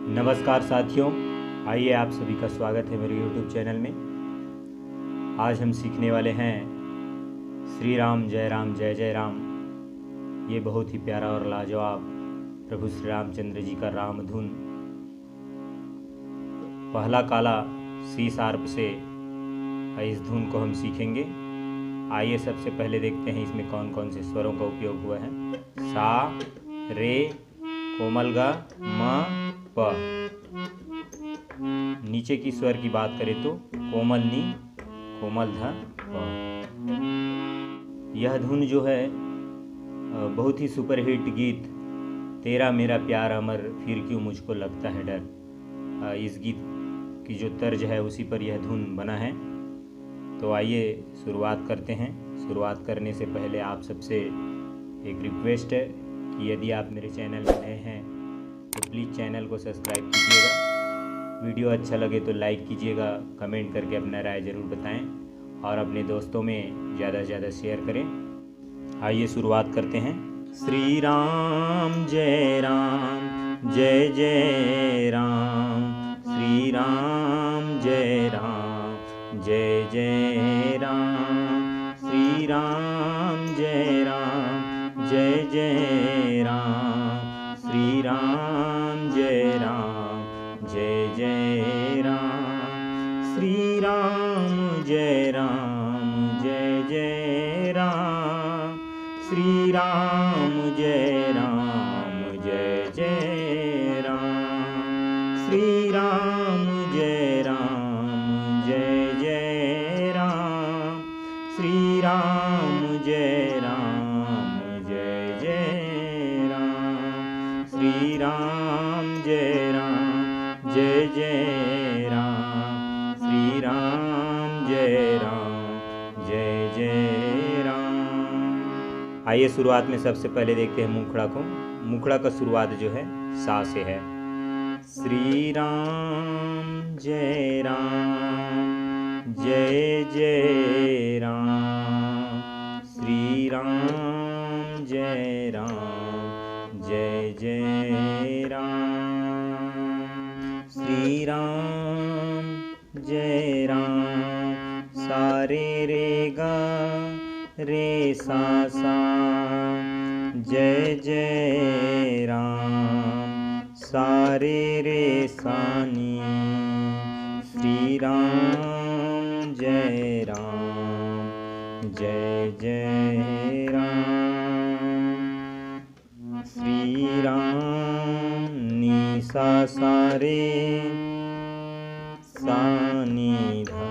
नमस्कार साथियों, आइए आप सभी का स्वागत है मेरे YouTube चैनल में। आज हम सीखने वाले हैं श्री राम जय जय राम। ये बहुत ही प्यारा और लाजवाब प्रभु श्री रामचंद्र जी का राम धुन। पहला काला सी शार्प से इस धुन को हम सीखेंगे। आइए सबसे पहले देखते हैं इसमें कौन कौन से स्वरों का उपयोग हुआ है। सा, रे, कोमल गा, म, प। नीचे की स्वर की बात करें तो कोमल नी, कोमल ध, प। यह धुन जो है बहुत ही सुपरहिट गीत तेरा मेरा प्यार अमर फिर क्यों मुझको लगता है डर, इस गीत की जो तर्ज है उसी पर यह धुन बना है। तो आइए शुरुआत करते हैं। शुरुआत करने से पहले आप सबसे एक रिक्वेस्ट है कि यदि आप मेरे चैनल में नए हैं तो प्लीज़ चैनल को सब्सक्राइब कीजिएगा। वीडियो अच्छा लगे तो लाइक कीजिएगा, कमेंट करके अपना राय ज़रूर बताएं और अपने दोस्तों में ज़्यादा से ज़्यादा शेयर करें। आइए शुरुआत करते हैं। श्री राम जय जय राम, श्री राम जय जय राम, श्री राम जय जय राम, श्री राम जय जय राम, श्री राम जय जय राम, श्री राम जय जय राम, श्री राम जय जय राम, श्री राम जय जय राम, श्री राम जय जय राम, श्री राम जय जय राम। आइए शुरुआत में सबसे पहले देखते हैं मुखड़ा को। मुखड़ा का शुरुआत जो है सा से है। श्री राम जय जय राम, श्री राम जय जय राम, श्री राम जय राम, सारे रे गा रे सा सा, जय राम, सारे रे सानी, श्री राम जय जय राम, श्री राम नी सा सारे सानी धा,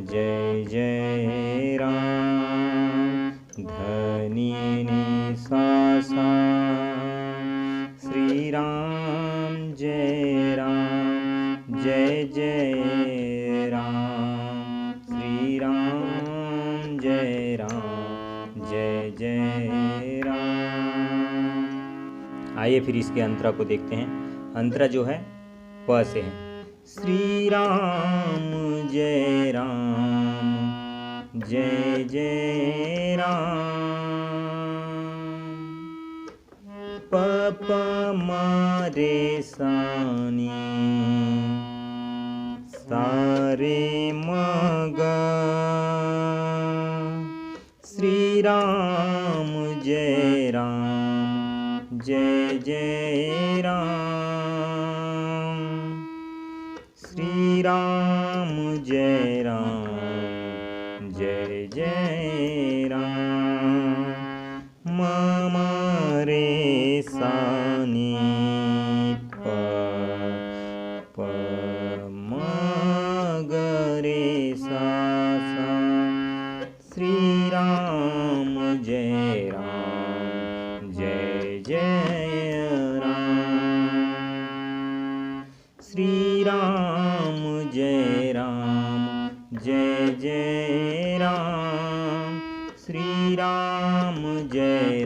जय राम, धनी नी सा सा, श्री राम जय जय राम, श्री राम जय जय राम। आइए फिर इसके अंतरा को देखते हैं। अंतरा जो है प से है। श्री राम जय जय राम, प प म रे सानी, सारे म ग, श्री राम जय जय राम, श्री राम जय जय राम, म रे सानी प म ग रे सा सा, श्री राम जय जय राम, श्री राम जय जय राम, श्री राम जय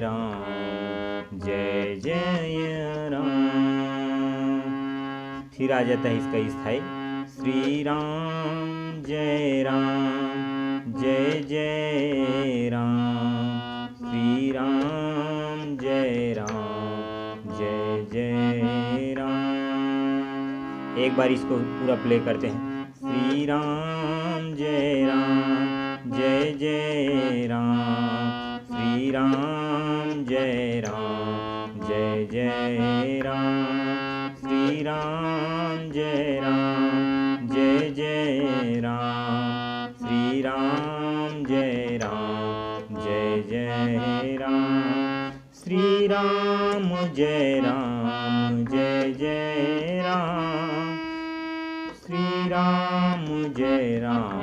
जय राम। फिर आ जाता है इसका स्थाई। श्री राम जय जय राम, श्री राम जय जय राम। एक बार इसको पूरा प्ले करते हैं। श्री राम जय राम जय जय राम, श्री राम जय राम जय जय राम, श्री राम जय राम जय जय राम, श्री राम जय राम जय जय राम, श्री राम जय राम जय जय राम, श्री राम जय राम